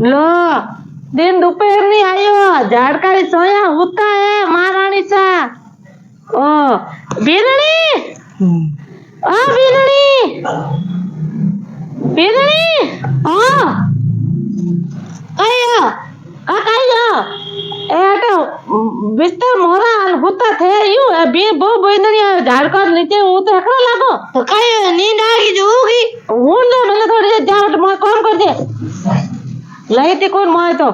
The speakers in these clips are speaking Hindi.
लो दिन दोपहर नहीं आयो झाड़काली सोया होता है महारानी सा ओ बीरणी आ बीरणी बीरणी आ आया काकाया ए आटो बिस्तर मोरा होता थे यू बे बो बीरणी झाड़का नीचे वो तो एकड़ा लागो तो काई नींद आ गई जोगी हूं ले मैंने थोड़ी देर जा मैं काम कर दे लाइट कौन मारे तो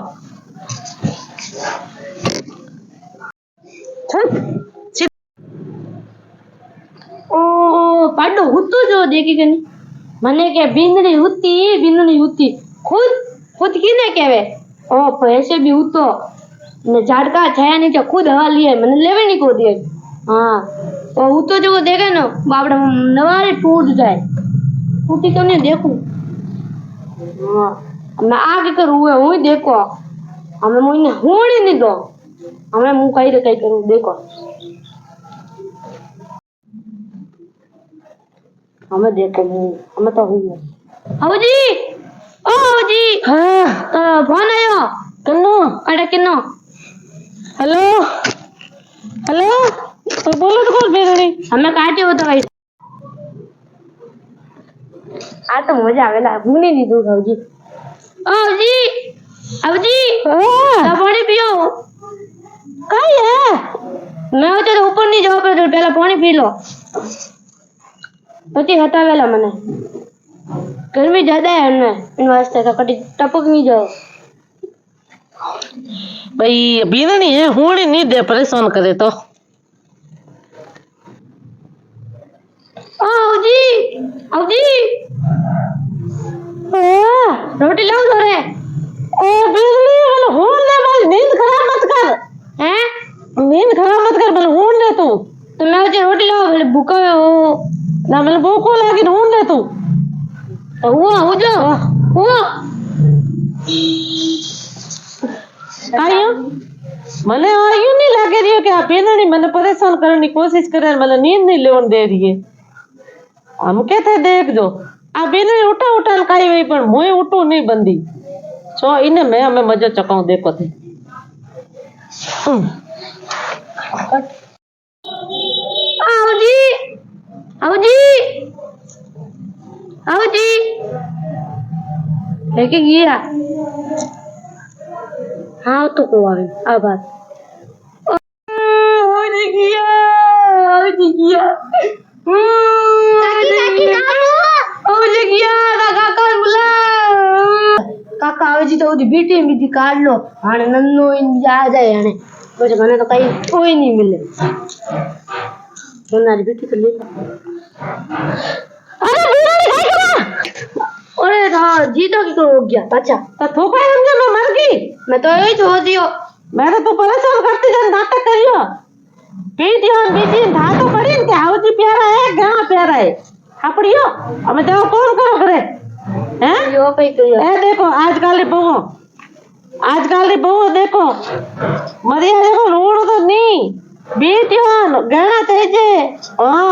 ओ पाडो हुतो जो देखी के नहीं मने के बिंदड़ी हुती खुद की ने केवे ओ पैसे भी हुतो ने झाड़का छाया नहीं खुद हवा लिए मैंने लेवे नहीं को दिए हां ओ हुतो जो देखे ना बापड़ा नवारी टूट जाए टूटी तो नहीं देखूं हां मैं आगे करूँ हूँ देखो हमें मुझे होने नहीं दो हमें मुँह कहीं करूँ देखो हमें देखो मुँह हमें तो हुई हाउजी ओ हाउजी हाँ फोन आयो किन्नो अरे किन्नो हेलो हेलो तो बोलो तो कौन भेज रही हमें काटे हो तो भाई आ तो मजा आवेला मुने नहीं दूर हाउजी जी अबजी पानी पियो कई है मैं तो ऊपर नहीं जाओ पर पहला पानी पी लो પછી હટાવેલા મને ગરમી જ્યાદા है इन वास्ते तो कटी टपक नहीं जाओ भाई बीना नहीं है होने नहीं दे परेशान करे तो जी रोटी लाओ थोड़े ए बिजली वाला होन ले भाई नींद खराब मत कर हैं नींद खराब मत कर भले होन ले तू तो मैं मुझे रोटी लाओ भले भूखा हो ना भले भूखो लगी होन ले तू तो हुआ हो जा हुआ आयो मने आयो नहीं लगे रही कि आप बिना नहीं मने परेशान करने की कोशिश करे मने नींद नहीं लेवन दे रही है हम कहते देख जो आ बिना उठा उठा काई वही पर मुए उठो नहीं बंदी छो इने मैं हमें मजा चकाऊं देखो थे आओजी लेके गया हाँ तो को आवे अब बात काका आवे तो बीटी बीटी काट लो हाँ नन्नो आ जाए हाँ बस मैंने तो कहीं कोई नहीं मिले नारी बेटी तो ले अरे हाँ जी तो क्या हो गया अच्छा तो थोपा समझे मैं मर गई मैं तो यही छोड़ दियो मैंने तो परेशान करती जन नाटक करियो पीटी और बीटी था तो पड़ी के हाउजी प्यारा है गाना प्यारा है हापड़ियो हमें तो कौन करो करे हैं यो कहीं करियो ए देखो आजकल री बहू देखो मरिया देखो रोड तो नहीं बीटी और गाना चाहिए हां